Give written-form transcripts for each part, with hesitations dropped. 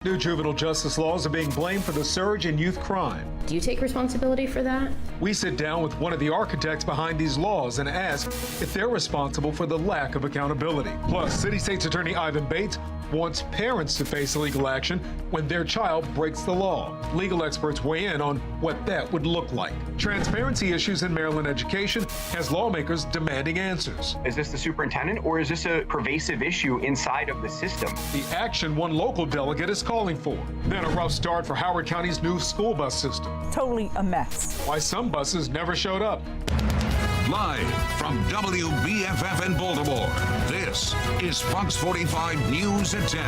New juvenile justice laws are being blamed for the surge in youth crime. Do you take responsibility for that? We sit down with one of the architects behind these laws and ask if they're responsible for the lack of accountability. Plus, City State's Attorney Ivan Bates wants parents to face legal action when their child breaks the law. Legal experts weigh in on what that would look like. Transparency issues in Maryland education has lawmakers demanding answers. Is this the superintendent, or is this a pervasive issue inside of the system? The action one local delegate is calling for. Then a rough start for Howard County's new school bus system. Totally a mess. Why some buses never showed up. Live from WBFF in Baltimore, this is Fox 45 News at 10.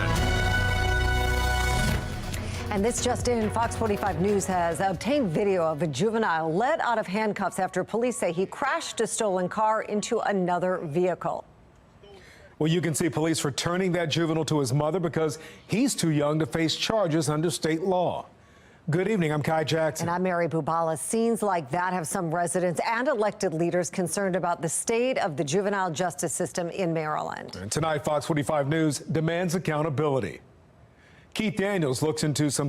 And this just in, Fox 45 News has obtained video of a juvenile let out of handcuffs after police say he crashed a stolen car into another vehicle. Well, you can see police returning that juvenile to his mother because he's too young to face charges under state law. Good evening, I'm Kai Jackson. And I'm Mary Bubala. Scenes like that have some residents and elected leaders concerned about the state of the juvenile justice system in Maryland. And tonight, Fox 45 News demands accountability. Keith Daniels looks into some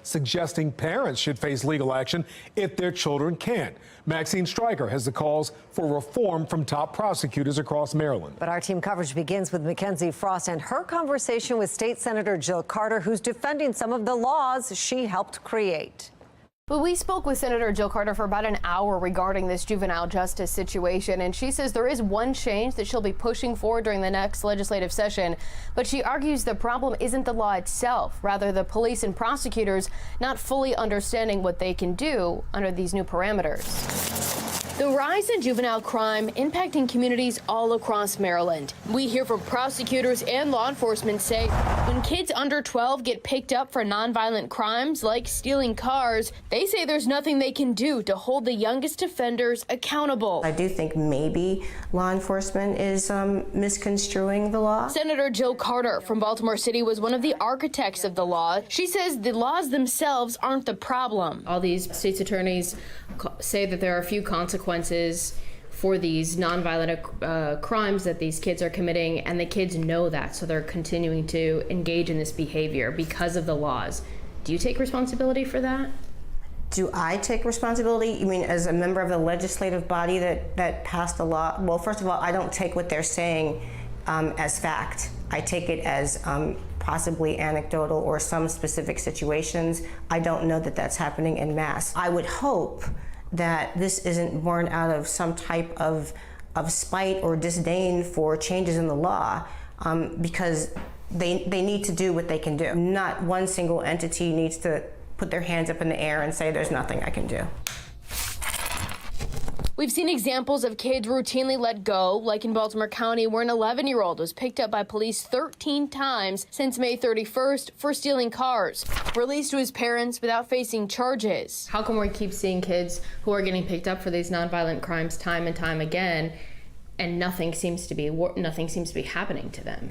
suggesting parents should face legal action if their children can't. Maxine Stryker has the calls for reform from top prosecutors across Maryland. But our team coverage begins with Mackenzie Frost and her conversation with State Senator Jill Carter, who's defending some of the laws she helped create. Well, we spoke with Senator Jill Carter for about an hour regarding this juvenile justice situation, and she says there is one change that she'll be pushing for during the next legislative session, but she argues the problem isn't the law itself, rather the police and prosecutors not fully understanding what they can do under these new parameters. The rise in juvenile crime impacting communities all across Maryland. We hear from prosecutors and law enforcement say when kids under 12 get picked up for nonviolent crimes like stealing cars, they say there's nothing they can do to hold the youngest offenders accountable. I do think maybe law enforcement is misconstruing the law. Senator Jill Carter from Baltimore City was one of the architects of the law. She says the laws themselves aren't the problem. All these state's attorneys say that there are a few consequences for these nonviolent crimes that these kids are committing, and the kids know that, so they're continuing to engage in this behavior because of the laws. Do you take responsibility for that? Do I take responsibility? You mean as a member of the legislative body that passed the law? Well, first of all, I don't take what they're saying as fact. I take it as possibly anecdotal or some specific situations. I don't know that that's happening en masse. I would hope that this isn't born out of some type of spite or disdain for changes in the law, because they need to do what they can do. Not one single entity needs to put their hands up in the air and say there's nothing I can do. We've seen examples of kids routinely let go, like in Baltimore County, where an 11-year-old was picked up by police 13 times since May 31st for stealing cars, released to his parents without facing charges. How come we keep seeing kids who are getting picked up for these nonviolent crimes time and time again, and nothing seems to be happening to them?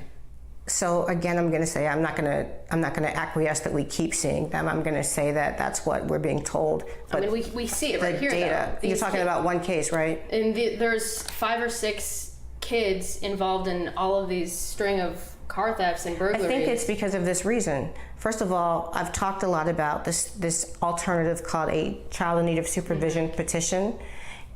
So again, I'm going to say I'm not going to acquiesce that we keep seeing them. I'm going to say that that's what we're being told. But I mean, we see it right here. Data. You're talking about one case, right? And there's 5 or 6 kids involved in all of these string of car thefts and burglaries. I think it's because of this reason. First of all, I've talked a lot about this alternative called a child in need of supervision petition.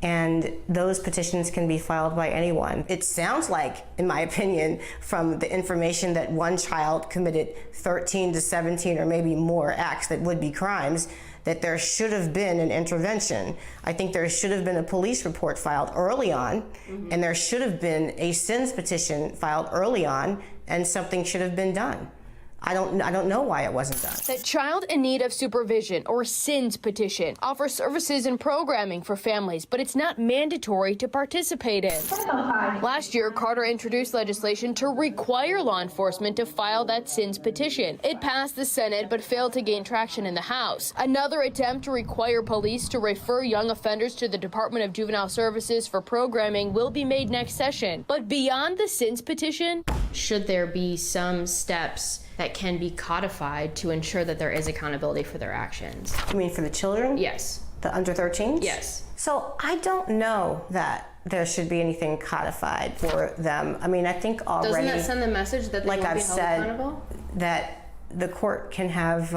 And those petitions can be filed by anyone. It sounds like, in my opinion, from the information that one child committed 13 to 17 or maybe more acts that would be crimes, that there should have been an intervention. I think there should have been a police report filed early on, and there should have been a SINS petition filed early on, and something should have been done. I don't know why it wasn't done. The Child in Need of Supervision, or SINS petition, offers services and programming for families, but it's not mandatory to participate in. Last year, Carter introduced legislation to require law enforcement to file that SINS petition. It passed the Senate, but failed to gain traction in the House. Another attempt to require police to refer young offenders to the Department of Juvenile Services for programming will be made next session. But beyond the SINS petition, should there be some steps that can be codified to ensure that there is accountability for their actions? You mean for the children? Yes. The under 13s? Yes. So I don't know that there should be anything codified for them. I mean, I think already— Doesn't that send the message that they like won't I've be held said, accountable? That the court can have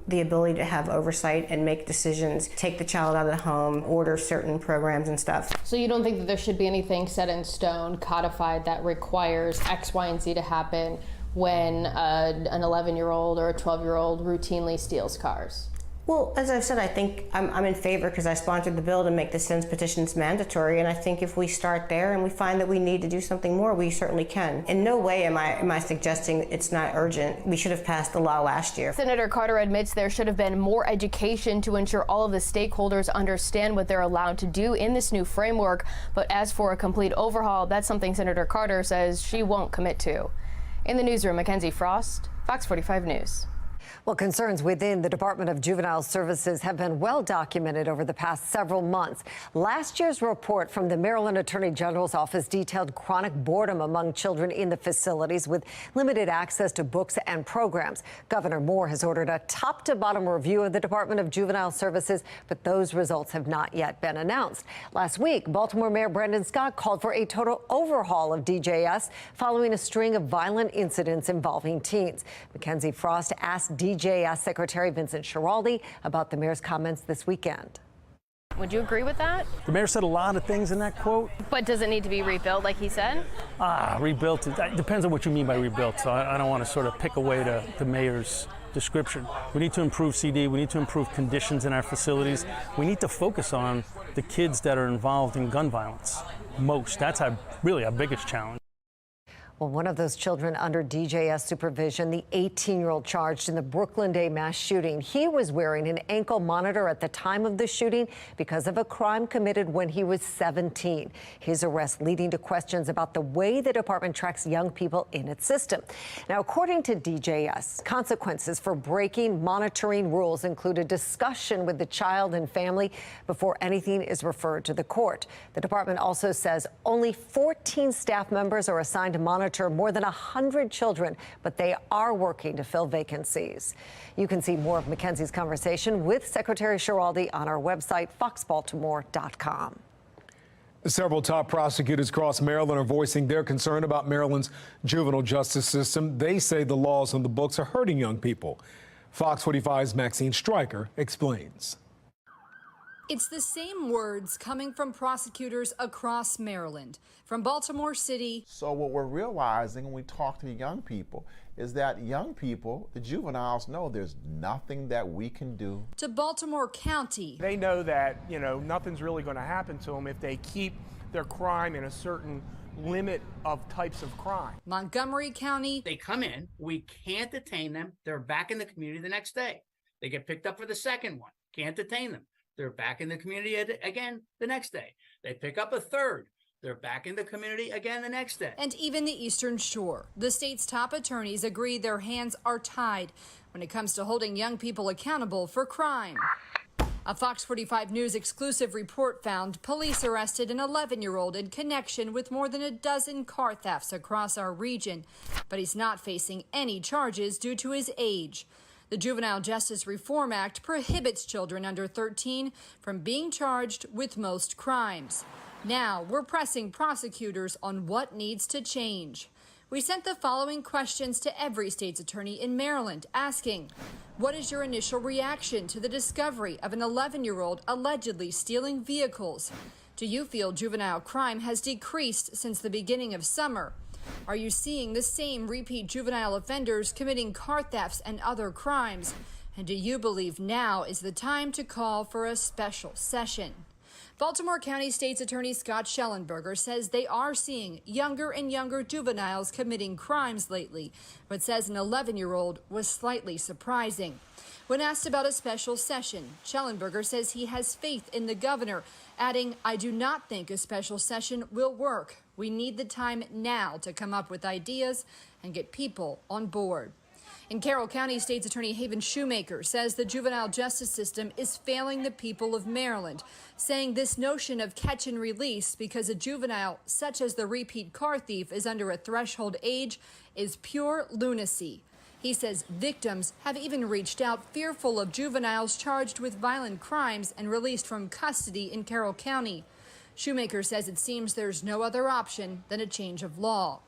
the ability to have oversight and make decisions, take the child out of the home, order certain programs and stuff. So you don't think that there should be anything set in stone, codified, that requires X, Y, and Z to happen when an 11-year-old or a 12-year-old routinely steals cars? Well, as I've said, I think I'm in favor because I sponsored the bill to make the citizens petitions mandatory, and I think if we start there and we find that we need to do something more, we certainly can. In no way am I suggesting it's not urgent. We should have passed the law last year. Senator Carter admits there should have been more education to ensure all of the stakeholders understand what they're allowed to do in this new framework, but as for a complete overhaul, that's something Senator Carter says she won't commit to. In the newsroom, Mackenzie Frost, Fox 45 News. Well, concerns within the Department of Juvenile Services have been well documented over the past several months. Last year's report from the Maryland Attorney General's office detailed chronic boredom among children in the facilities with limited access to books and programs. Governor Moore has ordered a top-to-bottom review of the Department of Juvenile Services, but those results have not yet been announced. Last week, Baltimore Mayor Brandon Scott called for a total overhaul of DJS following a string of violent incidents involving teens. Mackenzie Frost asked DJS Secretary Vincent Schiraldi about the mayor's comments this weekend. Would you agree with that? The mayor said a lot of things in that quote. But does it need to be rebuilt like he said? Rebuilt, it depends on what you mean by rebuilt. So I don't want to sort of pick away the mayor's description. We need to improve CD. We need to improve conditions in our facilities. We need to focus on the kids that are involved in gun violence most. That's really our biggest challenge. Well, one of those children under DJS supervision, the 18-year-old charged in the Brooklyn Day mass shooting. He was wearing an ankle monitor at the time of the shooting because of a crime committed when he was 17. His arrest leading to questions about the way the department tracks young people in its system. Now, according to DJS, consequences for breaking monitoring rules include a discussion with the child and family before anything is referred to the court. The department also says only 14 staff members are assigned to monitor more than 100 children, but they are working to fill vacancies. You can see more of Mackenzie's conversation with Secretary Schiraldi on our website, foxbaltimore.com. Several top prosecutors across Maryland are voicing their concern about Maryland's juvenile justice system. They say the laws on the books are hurting young people. Fox 45's Maxine Stryker explains. It's the same words coming from prosecutors across Maryland, from Baltimore City. So what we're realizing when we talk to the young people is that young people, the juveniles, know there's nothing that we can do. To Baltimore County. They know that, nothing's really going to happen to them if they keep their crime in a certain limit of types of crime. Montgomery County. They come in, we can't detain them, they're back in the community the next day. They get picked up for the second one, can't detain them. They're back in the community again the next day. They pick up a third. They're back in the community again the next day. And even the Eastern Shore. The state's top attorneys agree their hands are tied when it comes to holding young people accountable for crime. A Fox 45 News exclusive report found police arrested an 11-year-old in connection with more than a dozen car thefts across our region, but he's not facing any charges due to his age. The Juvenile Justice Reform Act prohibits children under 13 from being charged with most crimes. Now we're pressing prosecutors on what needs to change. We sent the following questions to every state's attorney in Maryland, asking, what is your initial reaction to the discovery of an 11-year-old allegedly stealing vehicles? Do you feel juvenile crime has decreased since the beginning of summer? Are you seeing the same repeat juvenile offenders committing car thefts and other crimes? And do you believe now is the time to call for a special session? Baltimore County State's Attorney Scott Schellenberger says they are seeing younger and younger juveniles committing crimes lately, but says an 11-year-old was slightly surprising. When asked about a special session, Schellenberger says he has faith in the governor, adding, I do not think a special session will work. We need the time now to come up with ideas and get people on board. In Carroll County, State's Attorney Haven Shoemaker says the juvenile justice system is failing the people of Maryland, saying this notion of catch and release because a juvenile such as the repeat car thief is under a threshold age is pure lunacy. He says victims have even reached out fearful of juveniles charged with violent crimes and released from custody in Carroll County. Shoemaker says it seems there's no other option than a change of law.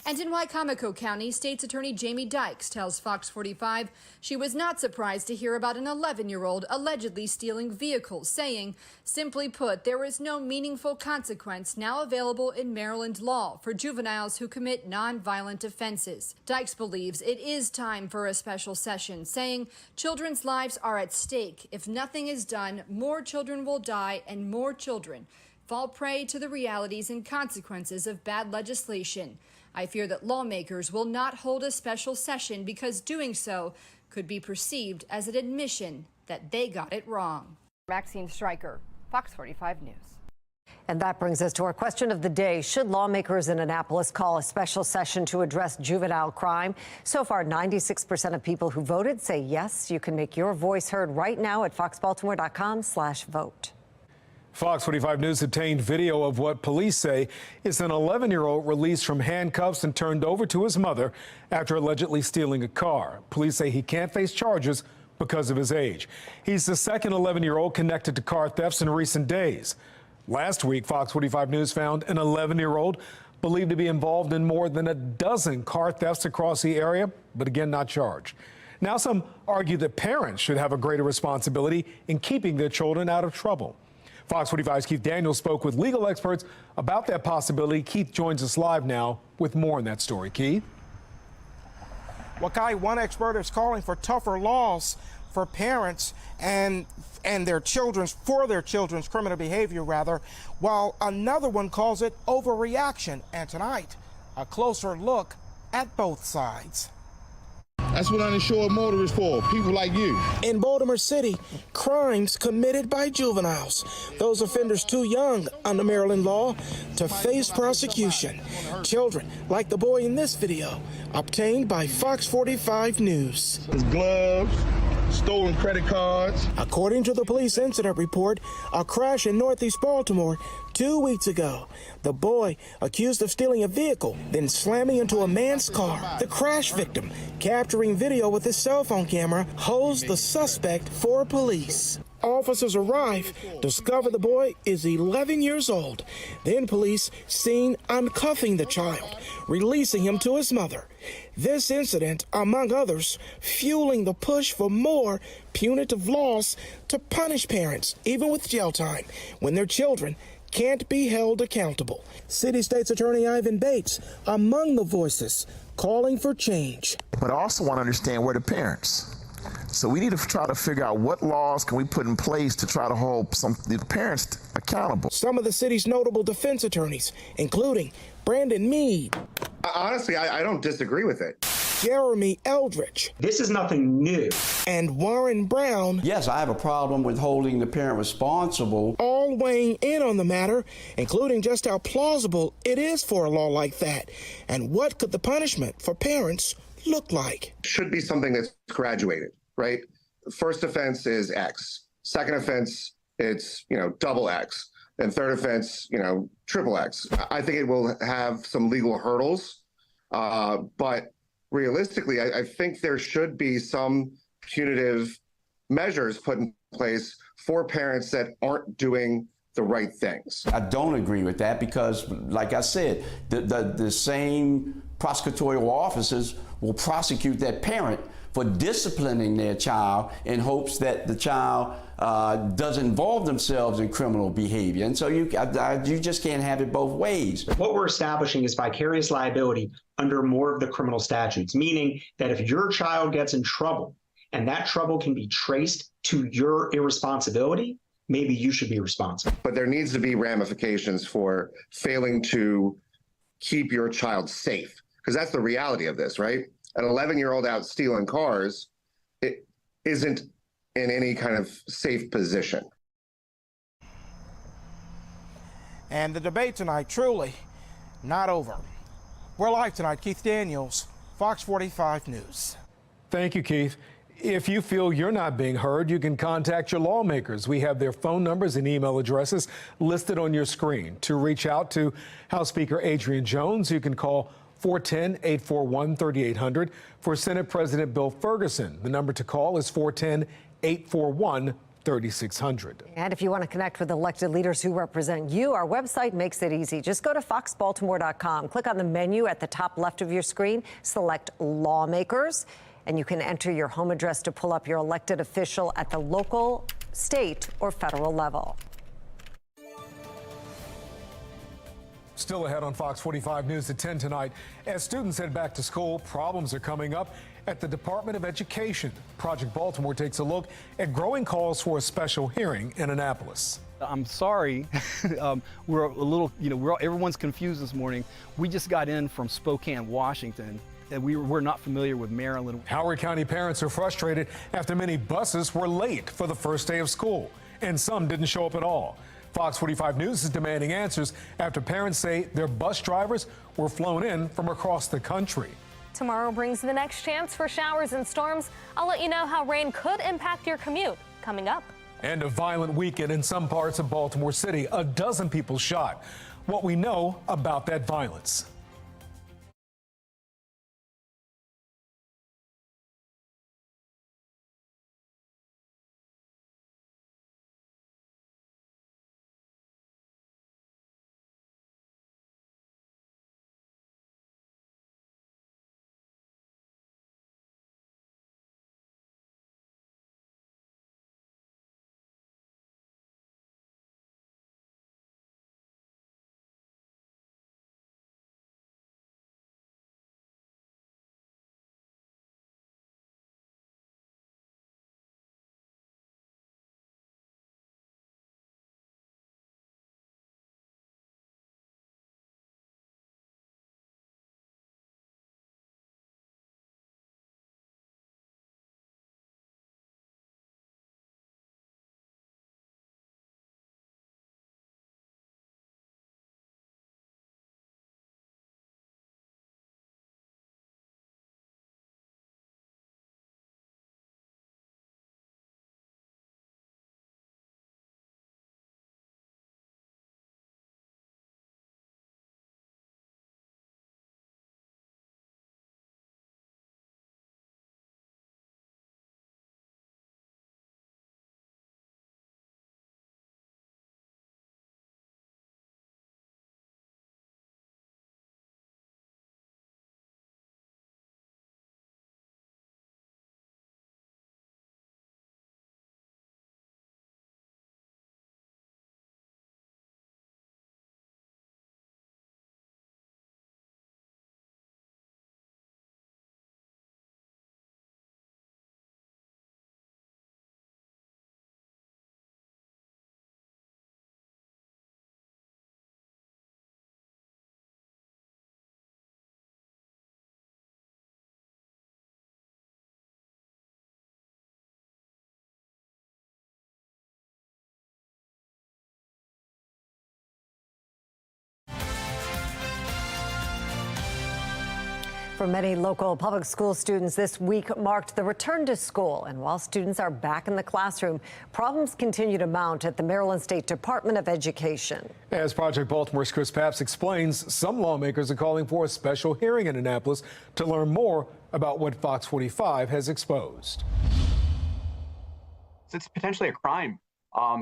And in Wicomico County, State's Attorney Jamie Dykes tells Fox 45 she was not surprised to hear about an 11-year-old allegedly stealing vehicles, saying, simply put, there is no meaningful consequence now available in Maryland law for juveniles who commit nonviolent offenses. Dykes believes it is time for a special session, saying children's lives are at stake. If nothing is done, more children will die and more children fall prey to the realities and consequences of bad legislation. I fear that lawmakers will not hold a special session because doing so could be perceived as an admission that they got it wrong. Maxine Stryker, Fox 45 News. And that brings us to our question of the day. Should lawmakers in Annapolis call a special session to address juvenile crime? So far, 96% of people who voted say yes. You can make your voice heard right now at foxbaltimore.com/vote. Fox 45 News obtained video of what police say is an 11-year-old released from handcuffs and turned over to his mother after allegedly stealing a car. Police say he can't face charges because of his age. He's the second 11-year-old connected to car thefts in recent days. Last week, Fox 45 News found an 11-year-old believed to be involved in more than a dozen car thefts across the area, but again, not charged. Now some argue that parents should have a greater responsibility in keeping their children out of trouble. Fox 45's Keith Daniels spoke with legal experts about that possibility. Keith joins us live now with more on that story. Keith? Well, Kai, one expert is calling for tougher laws for parents and their children's criminal behavior, while another one calls it overreaction. And tonight, a closer look at both sides. That's what uninsured motorists for, people like you. In Baltimore City, crimes committed by juveniles, those offenders too young under Maryland law to face prosecution. Children, like the boy in this video, obtained by Fox 45 News. His gloves, stolen credit cards. According to the police incident report, a crash in Northeast Baltimore 2 weeks ago. The boy accused of stealing a vehicle, then slamming into a man's car. The crash victim, capturing video with his cell phone camera, holds the suspect for police. Officers arrive, discover the boy is 11 years old. Then police seen uncuffing the child, releasing him to his mother. This incident, among others, fueling the push for more punitive laws to punish parents, even with jail time, when their children can't be held accountable. City State's Attorney Ivan Bates among the voices calling for change. But I also want to understand where the parents. So we need to try to figure out what laws can we put in place to try to hold the parents accountable. Some of the city's notable defense attorneys, including Brandon Meade. Honestly, I don't disagree with it. Jeremy Eldridge. This is nothing new. And Warren Brown. Yes, I have a problem with holding the parent responsible. All weighing in on the matter, including just how plausible it is for a law like that. And what could the punishment for parents look like? Should be something that's graduated, right? First offense is X. Second offense, it's, double X. And third offense, triple X. I think it will have some legal hurdles, but realistically, I think there should be some punitive measures put in place for parents that aren't doing the right things. I don't agree with that because, like I said, the same prosecutorial officers will prosecute that parent for disciplining their child in hopes that the child doesn't involve themselves in criminal behavior. And so you just can't have it both ways. What we're establishing is vicarious liability under more of the criminal statutes, meaning that if your child gets in trouble and that trouble can be traced to your irresponsibility, maybe you should be responsible. But there needs to be ramifications for failing to keep your child safe, because that's the reality of this, right? An 11-year-old out stealing cars, it isn't in any kind of safe position. And the debate tonight truly not over. We're live tonight. Keith Daniels, Fox 45 News. Thank you, Keith. If you feel you're not being heard, you can contact your lawmakers. We have their phone numbers and email addresses listed on your screen. To reach out to House Speaker Adrian Jones, you can call 410-841-3800. For Senate President Bill Ferguson, the number to call is 410-841-2800. 3600. And if you want to connect with elected leaders who represent you, our website makes it easy. Just go to foxbaltimore.com, click on the menu at the top left of your screen, select Lawmakers, and you can enter your home address to pull up your elected official at the local, state, or federal level. Still ahead on Fox 45 News at 10 tonight. As students head back to school, problems are coming up at the Department of Education. Project Baltimore takes a look at growing calls for a special hearing in Annapolis. I'm sorry, we're a little, everyone's confused this morning. We just got in from Spokane, Washington, and we're not familiar with Maryland. Howard County parents are frustrated after many buses were late for the first day of school, and some didn't show up at all. Fox 45 News is demanding answers after parents say their bus drivers were flown in from across the country. Tomorrow brings the next chance for showers and storms. I'll let you know how rain could impact your commute coming up. And a violent weekend in some parts of Baltimore City. A dozen people shot. What we know about that violence. For many local public school students, this week marked the return to school. And while students are back in the classroom, problems continue to mount at the Maryland State Department of Education. As Project Baltimore's Chris Papps explains, some lawmakers are calling for a special hearing in Annapolis to learn more about what Fox 45 has exposed. It's potentially a crime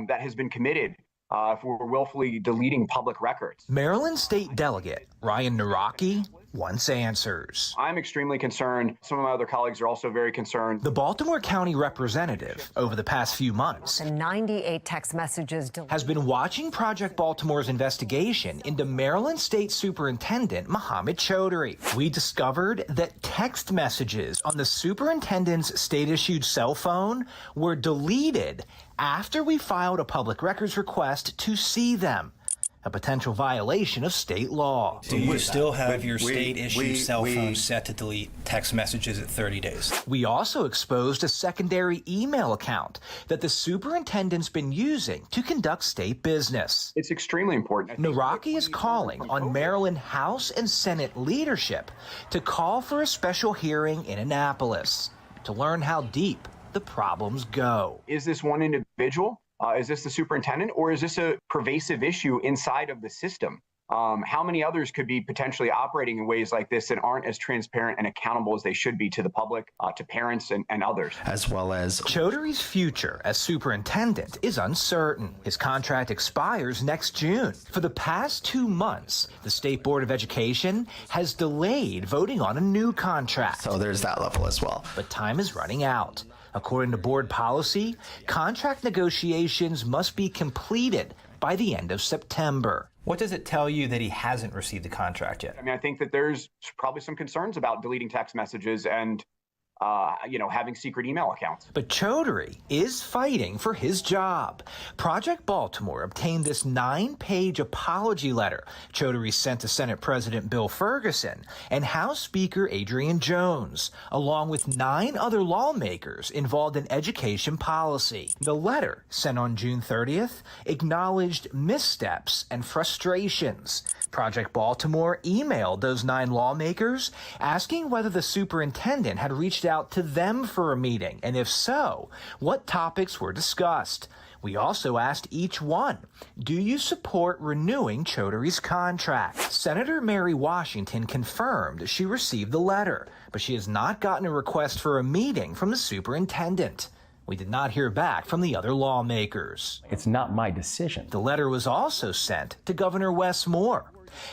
that has been committed for willfully deleting public records. Maryland State Delegate Ryan Naraki wants answers. I'm extremely concerned. Some of my other colleagues are also very concerned. The Baltimore County representative, over the past few months, and 98 text messages has been watching Project Baltimore's investigation into Maryland State Superintendent Mohammed Chaudhry. We discovered that text messages on the superintendent's state-issued cell phone were deleted after we filed a public records request to see them. A potential violation of state law. Do you still have your state-issued cell phone set to delete text messages at 30 days? We also exposed a secondary email account that the superintendent's been using to conduct state business. It's extremely important. Naraki is calling on Maryland House and Senate leadership to call for a special hearing in Annapolis to learn how deep the problems go. Is this one individual? Is this the superintendent, or is this a pervasive issue inside of the system? how many others could be potentially operating in ways like this that aren't as transparent and accountable as they should be to the public, to parents and others? As well as Chaudhry's future as superintendent is uncertain. His contract expires next June. For the past 2 months, the State Board of Education has delayed voting on a new contract. So there's that level as well. But time is running out. According to board policy, contract negotiations must be completed by the end of September. What does it tell you that he hasn't received the contract yet? I mean, I think that there's probably some concerns about deleting text messages and, having secret email accounts. But Chaudhry is fighting for his job. Project Baltimore obtained this 9-page apology letter Chaudhry sent to Senate President Bill Ferguson and House Speaker Adrian Jones, along with 9 other lawmakers involved in education policy. The letter, sent on June 30th, acknowledged missteps and frustrations. Project Baltimore emailed those 9 lawmakers asking whether the superintendent had reached out to them for a meeting, and if so, what topics were discussed. We also asked each one, do you support renewing Chaudhry's contract? Senator Mary Washington confirmed she received the letter, but she has not gotten a request for a meeting from the superintendent. We did not hear back from the other lawmakers. It's not my decision. The letter was also sent to Governor Wes Moore.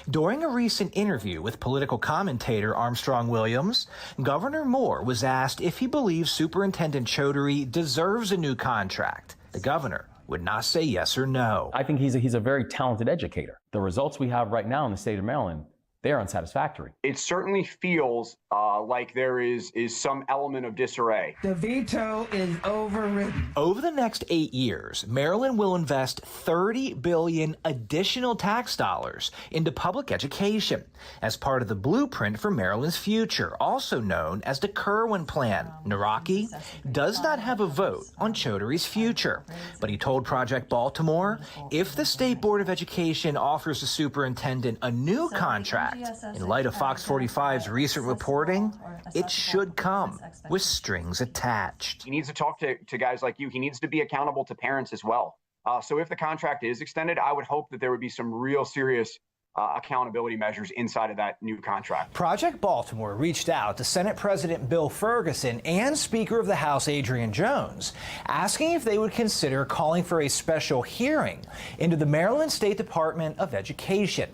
During a recent interview with political commentator Armstrong Williams, Governor Moore was asked if he believes Superintendent Chaudhry deserves a new contract. The governor would not say yes or no. I think he's a very talented educator. The results we have right now in the state of Maryland, they are unsatisfactory. It certainly feels like there is some element of disarray. The veto is overridden. Over the next 8 years, Maryland will invest $30 billion additional tax dollars into public education as part of the blueprint for Maryland's future, also known as the Kirwan Plan. Naraki does not have a vote on Chaudhry's future, but he told Project Baltimore if the State Board of Education offers the superintendent a new contract, in light of Fox 45's recent reporting, it should come with strings attached. He needs to talk to guys like you. He needs to be accountable to parents as well. So if the contract is extended, I would hope that there would be some real serious accountability measures inside of that new contract. Project Baltimore reached out to Senate President Bill Ferguson and Speaker of the House Adrian Jones, asking if they would consider calling for a special hearing into the Maryland State Department of Education.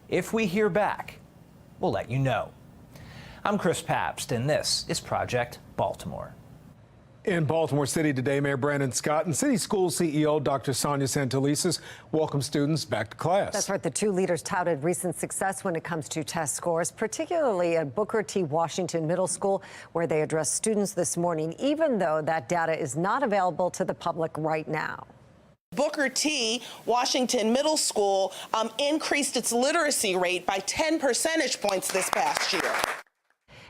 If we hear back, we'll let you know. I'm Chris Pabst, and this is Project Baltimore. In Baltimore City today, Mayor Brandon Scott and City School CEO Dr. Sonia Santelises welcome students back to class. That's right. The two leaders touted recent success when it comes to test scores, particularly at Booker T. Washington Middle School, where they addressed students this morning, even though that data is not available to the public right now. Booker T. Washington Middle School increased its literacy rate by 10 percentage points this past year.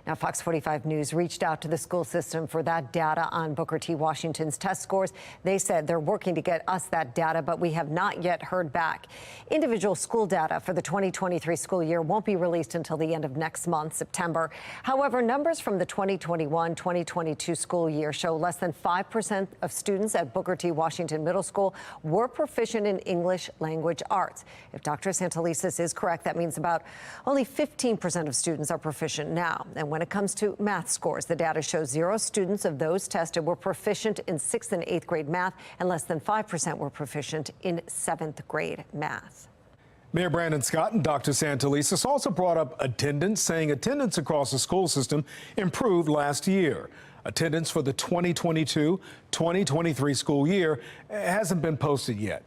Now, Fox 45 News reached out to the school system for that data on Booker T. Washington's test scores. They said they're working to get us that data, but we have not yet heard back. Individual school data for the 2023 school year won't be released until the end of next month, September. However, numbers from the 2021-2022 school year show less than 5% of students at Booker T. Washington Middle School were proficient in English language arts. If Dr. Santelises is correct, that means about only 15% of students are proficient now. And when it comes to math scores, the data shows 0 students of those tested were proficient in 6th and 8th grade math, and less than 5% were proficient in 7th grade math. Mayor Brandon Scott and Dr. Santelises also brought up attendance, saying attendance across the school system improved last year. Attendance for the 2022-2023 school year hasn't been posted yet.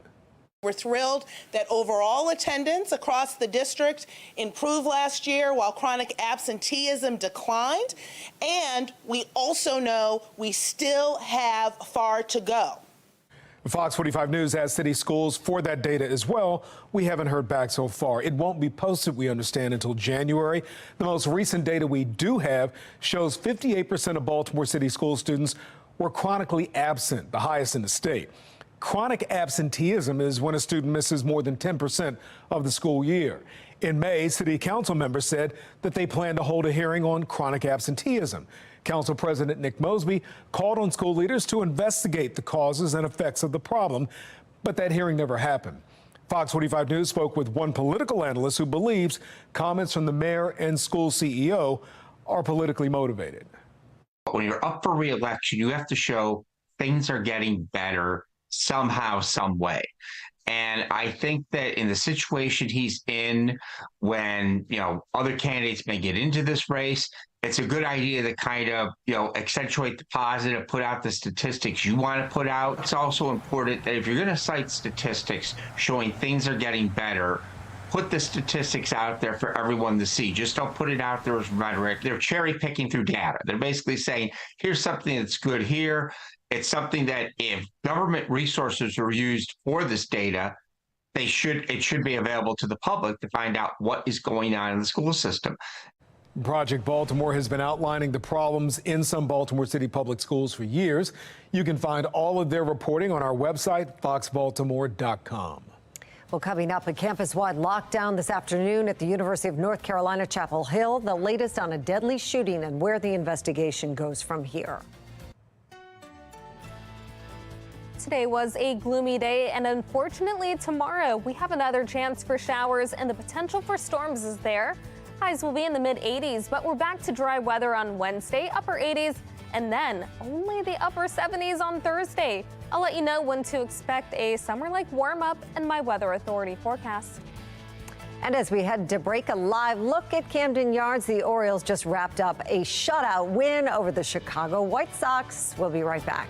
We're thrilled that overall attendance across the district improved last year while chronic absenteeism declined. And we also know we still have far to go. Fox 45 News asked city schools for that data as well. We haven't heard back so far. It won't be posted, we understand, until January. The most recent data we do have shows 58% of Baltimore City school students were chronically absent, the highest in the state. Chronic absenteeism is when a student misses more than 10% of the school year. In May, city council members said that they plan to hold a hearing on chronic absenteeism. Council President Nick Mosby called on school leaders to investigate the causes and effects of the problem, but that hearing never happened. Fox 45 News spoke with one political analyst who believes comments from the mayor and school CEO are politically motivated. When you're up for re-election, you have to show things are getting better somehow, some way. And I think that in the situation he's in, when, other candidates may get into this race, it's a good idea to kind of, accentuate the positive, put out the statistics you want to put out. It's also important that if you're going to cite statistics showing things are getting better, put the statistics out there for everyone to see. Just don't put it out there as rhetoric. They're cherry picking through data. They're basically saying, here's something that's good here. It's something that if government resources are used for this data, it should be available to the public to find out what is going on in the school system. Project Baltimore has been outlining the problems in some Baltimore City public schools for years. You can find all of their reporting on our website, foxbaltimore.com. Well, coming up, a campus-wide lockdown this afternoon at the University of North Carolina, Chapel Hill. The latest on a deadly shooting and where the investigation goes from here. Today was a gloomy day, and unfortunately tomorrow we have another chance for showers and the potential for storms is there. Highs will be in the mid-80s, but we're back to dry weather on Wednesday, upper 80s, and then only the upper 70s on Thursday. I'll let you know when to expect a summer-like warm-up in my Weather Authority forecast. And as we head to break, a live look at Camden Yards. The Orioles just wrapped up a shutout win over the Chicago White Sox. We'll be right back.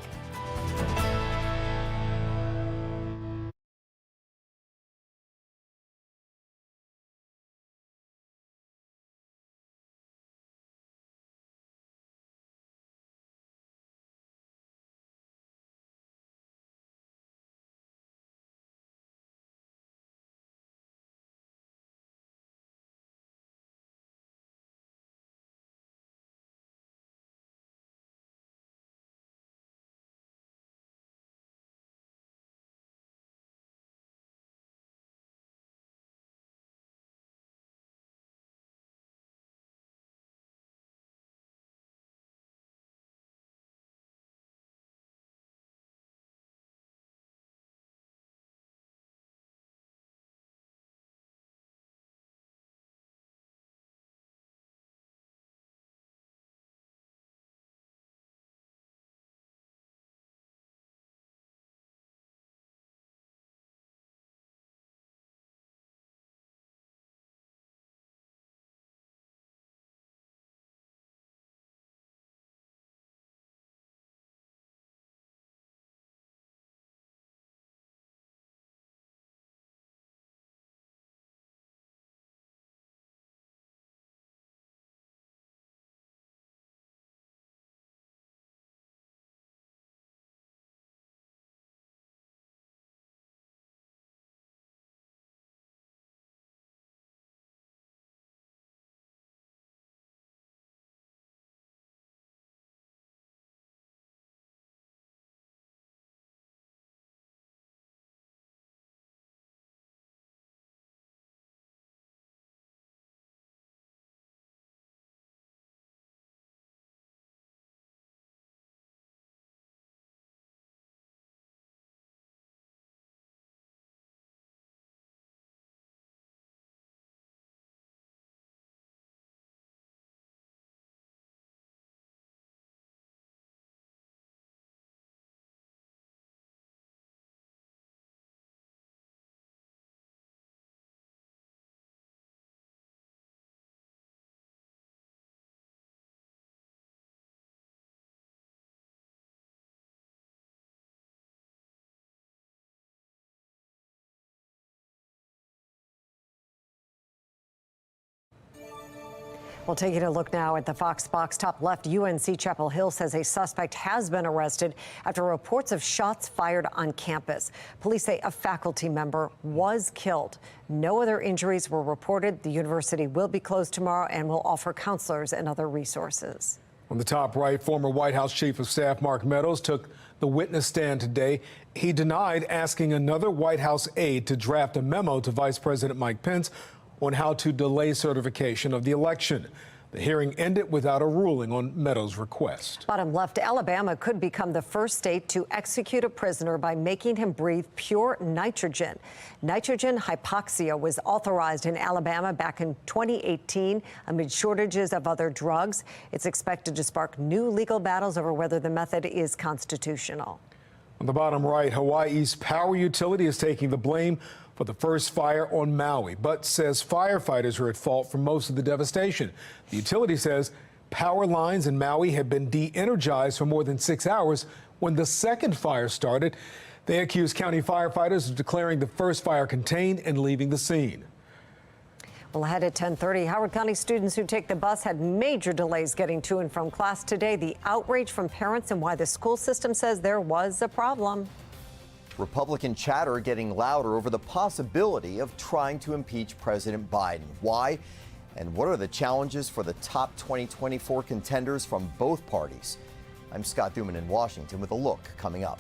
Well, taking a look now at the Fox box top left, UNC Chapel Hill says a suspect has been arrested after reports of shots fired on campus. Police say a faculty member was killed. No other injuries were reported. The university will be closed tomorrow and will offer counselors and other resources. On the top right, former White House Chief of Staff Mark Meadows took the witness stand today. He denied asking another White House aide to draft a memo to Vice President Mike Pence on how to delay certification of the election. The hearing ended without a ruling on Meadows' request. Bottom left, Alabama could become the first state to execute a prisoner by making him breathe pure nitrogen. Nitrogen hypoxia was authorized in Alabama back in 2018 amid shortages of other drugs. It's expected to spark new legal battles over whether the method is constitutional. On the bottom right, Hawaii's power utility is taking the blame for the first fire on Maui, but says firefighters are at fault for most of the devastation. The utility says power lines in Maui have been de-energized for more than 6 hours when the second fire started. They accuse county firefighters of declaring the first fire contained and leaving the scene. Well, ahead at 10:30, Howard County students who take the bus had major delays getting to and from class today. The outrage from parents and why the school system says there was a problem. Republican chatter getting louder over the possibility of trying to impeach President Biden. Why? And what are the challenges for the top 2024 contenders from both parties? I'm Scott Duman in Washington with a look coming up.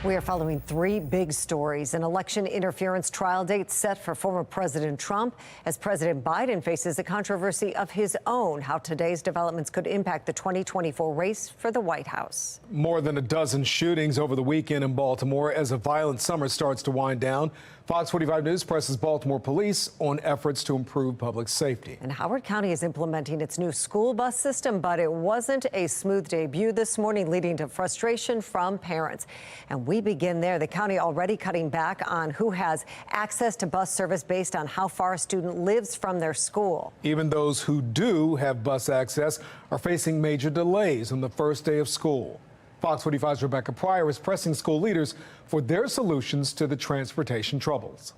We are following three big stories. An election interference trial date set for former President Trump as President Biden faces a controversy of his own. How today's developments could impact the 2024 race for the White House. More than a dozen shootings over the weekend in Baltimore as a violent summer starts to wind down. Fox 45 News presses Baltimore police on efforts to improve public safety. And Howard County is implementing its new school bus system, but it wasn't a smooth debut this morning, leading to frustration from parents. And we begin there. The county already cutting back on who has access to bus service based on how far a student lives from their school. Even those who do have bus access are facing major delays on the first day of school. Fox 45's Rebecca Pryor is pressing school leaders for their solutions to the transportation troubles.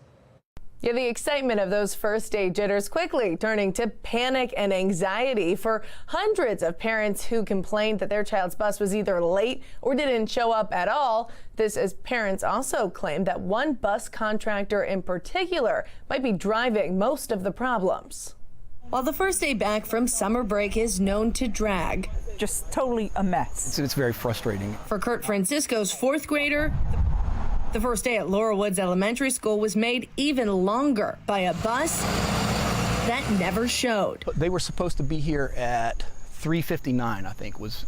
Yeah, the excitement of those first day jitters quickly turning to panic and anxiety for hundreds of parents who complained that their child's bus was either late or didn't show up at all. This as parents also claimed that one bus contractor in particular might be driving most of the problems. While the first day back from summer break is known to drag. Just totally a mess. It's very frustrating. For Kurt Francisco's fourth grader, the first day at Laurel Woods Elementary School was made even longer by a bus that never showed. They were supposed to be here at 3:59, I think, was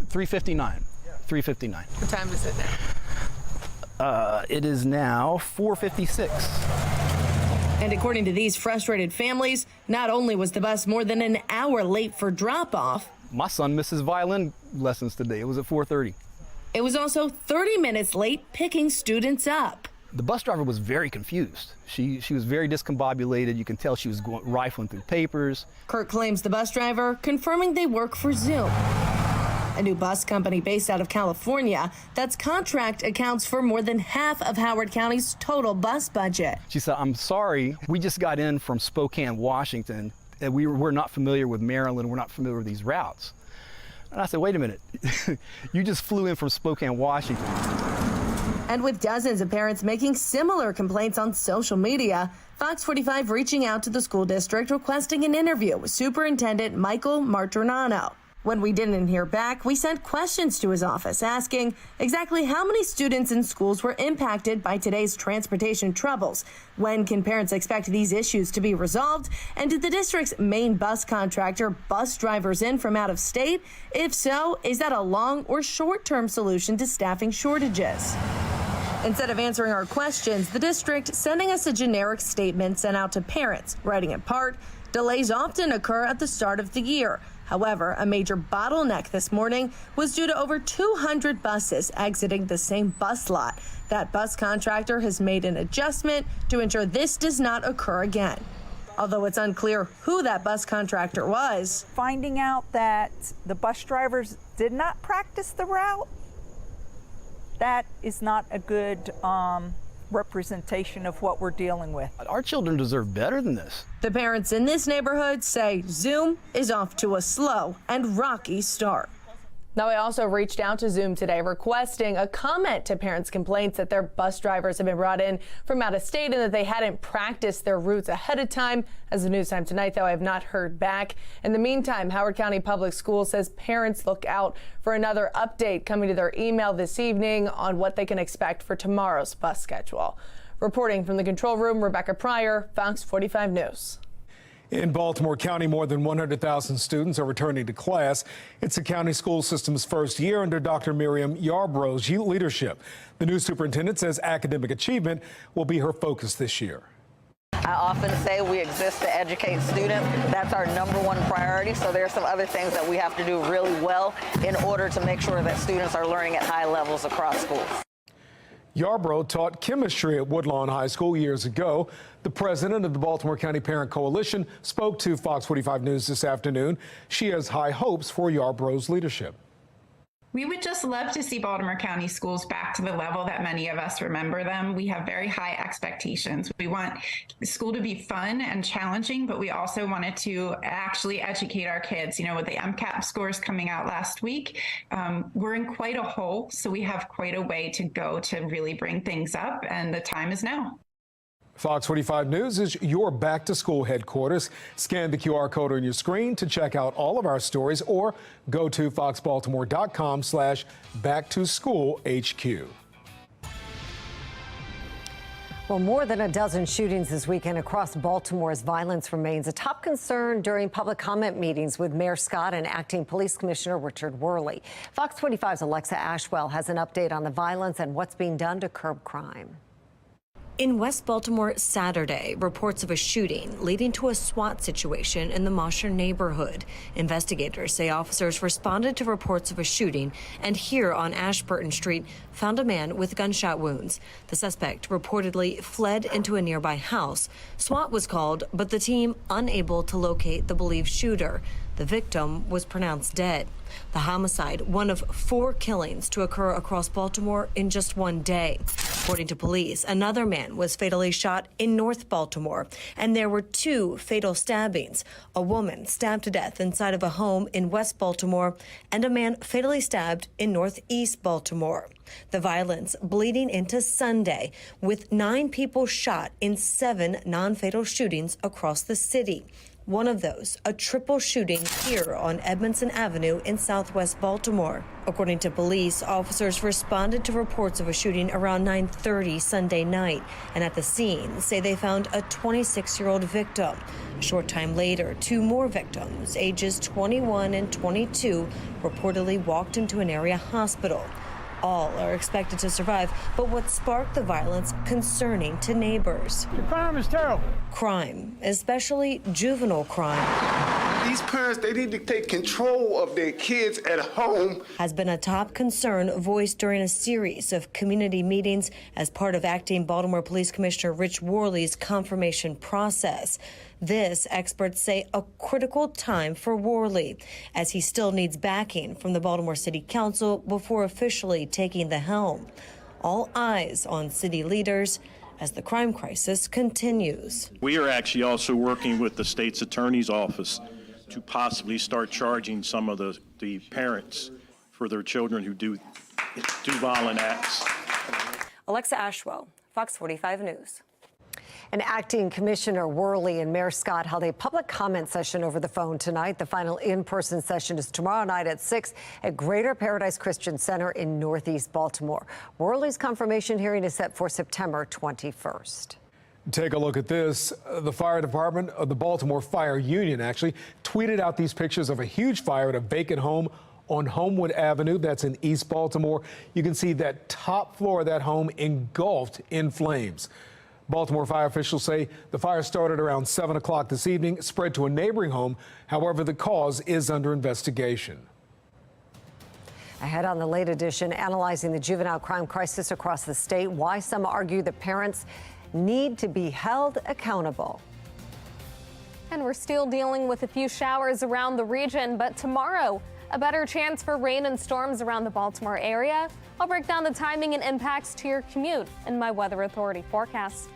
3:59. 3:59. What time is it now? It is now 4:56. And according to these frustrated families, not only was the bus more than an hour late for drop-off, My son misses violin lessons today. It was at 4:30. it was also 30 minutes late picking students up. The bus driver was very confused. She was very discombobulated. You can tell she was rifling through papers. Kurt claims the bus driver, confirming they work for Zoom, a new bus company based out of California that's contract accounts for more than half of Howard County's total bus budget. She said, "I'm sorry, we just got in from Spokane, Washington, and we're not familiar with Maryland. We're not familiar with these routes." And I said, "Wait a minute, you just flew in from Spokane, Washington." And with dozens of parents making similar complaints on social media, Fox 45 reaching out to the school district requesting an interview with Superintendent Michael Martornano. When we didn't hear back, we sent questions to his office asking exactly how many students in schools were impacted by today's transportation troubles. When can parents expect these issues to be resolved? And did the district's main bus contractor bus drivers in from out of state? If so, is that a long or short-term solution to staffing shortages? Instead of answering our questions, the district sending us a generic statement sent out to parents, writing in part, delays often occur at the start of the year. However, a major bottleneck this morning was due to over 200 buses exiting the same bus lot. That bus contractor has made an adjustment to ensure this does not occur again. Although it's unclear who that bus contractor was. Finding out that the bus drivers did not practice the route, that is not a good representation of what we're dealing with. Our children deserve better than this. The parents in this neighborhood say Zoom is off to a slow and rocky start. Now, I also reached out to Zoom today requesting a comment to parents' complaints that their bus drivers have been brought in from out of state and that they hadn't practiced their routes ahead of time. As the News Time tonight, though, I have not heard back. In the meantime, Howard County Public Schools says parents look out for another update coming to their email this evening on what they can expect for tomorrow's bus schedule. Reporting from the control room, Rebecca Pryor, Fox 45 News. In Baltimore County, more than 100,000 students are returning to class. It's the county school system's first year under Dr. Miriam Yarbrough's leadership. The new superintendent says academic achievement will be her focus this year. I often say we exist to educate students. That's our #1 priority. So there are some other things that we have to do really well in order to make sure that students are learning at high levels across schools. Yarbrough taught chemistry at Woodlawn High School years ago. The president of the Baltimore County Parent Coalition spoke to Fox 45 News this afternoon. She has high hopes for Yarbrough's leadership. We would just love to see Baltimore County schools back to the level that many of us remember them. We have very high expectations. We want school to be fun and challenging, but we also wanted to actually educate our kids. You know, with the MCAP scores coming out last week, we're in quite a hole, so we have quite a way to go to really bring things up, and the time is now. Fox 45 News is your back-to-school headquarters. Scan the QR code on your screen to check out all of our stories or go to foxbaltimore.com/backtoschoolhq. Well, more than a dozen shootings this weekend across Baltimore as violence remains a top concern during public comment meetings with Mayor Scott and Acting Police Commissioner Richard Worley. Fox 45's Alexa Ashwell has an update on the violence and what's being done to curb crime. In West Baltimore Saturday, reports of a shooting leading to a SWAT situation in the Mosher neighborhood. Investigators say officers responded to reports of a shooting and here on Ashburton Street found a man with gunshot wounds. The suspect reportedly fled into a nearby house. SWAT was called, but the team unable to locate the believed shooter. The victim was pronounced dead. The homicide, one of 4 killings to occur across Baltimore in just one day. According to police, another man was fatally shot in North Baltimore, and there were 2 fatal stabbings. A woman stabbed to death inside of a home in West Baltimore, and a man fatally stabbed in Northeast Baltimore. The violence bleeding into Sunday, with 9 people shot in 7 non-fatal shootings across the city. One of those, a triple shooting here on Edmondson Avenue in southwest Baltimore. According to police, officers responded to reports of a shooting around 9:30 Sunday night, and at the scene say they found a 26-year-old victim. A short time later, 2 more victims, ages 21 and 22, reportedly walked into an area hospital. All are expected to survive, but what sparked the violence concerning to neighbors. The crime is terrible. Crime, especially juvenile crime. These parents, they need to take control of their kids at home. Has been a top concern voiced during a series of community meetings as part of acting Baltimore Police Commissioner Rich Worley's confirmation process. This, experts say, a critical time for Worley, as he still needs backing from the Baltimore City Council before officially taking the helm. All eyes on city leaders as the crime crisis continues. We are actually also working with the state's attorney's office to possibly start charging some of the parents for their children who do violent acts. Alexa Ashwell, Fox 45 News. And acting Commissioner Worley and Mayor Scott held a public comment session over the phone tonight. The final in-person session is tomorrow night at 6 at Greater Paradise Christian Center in Northeast Baltimore. Worley's confirmation hearing is set for September 21st. Take a look at this. The fire department of the Baltimore Fire Union actually tweeted out these pictures of a huge fire at a vacant home on Homewood Avenue. That's in East Baltimore. You can see that top floor of that home engulfed in flames. Baltimore fire officials say the fire started around 7 o'clock this evening, spread to a neighboring home. However, the cause is under investigation. Ahead on the late edition, analyzing the juvenile crime crisis across the state, why some argue that parents need to be held accountable. And we're still dealing with a few showers around the region, but tomorrow, a better chance for rain and storms around the Baltimore area. I'll break down the timing and impacts to your commute in my Weather Authority forecast.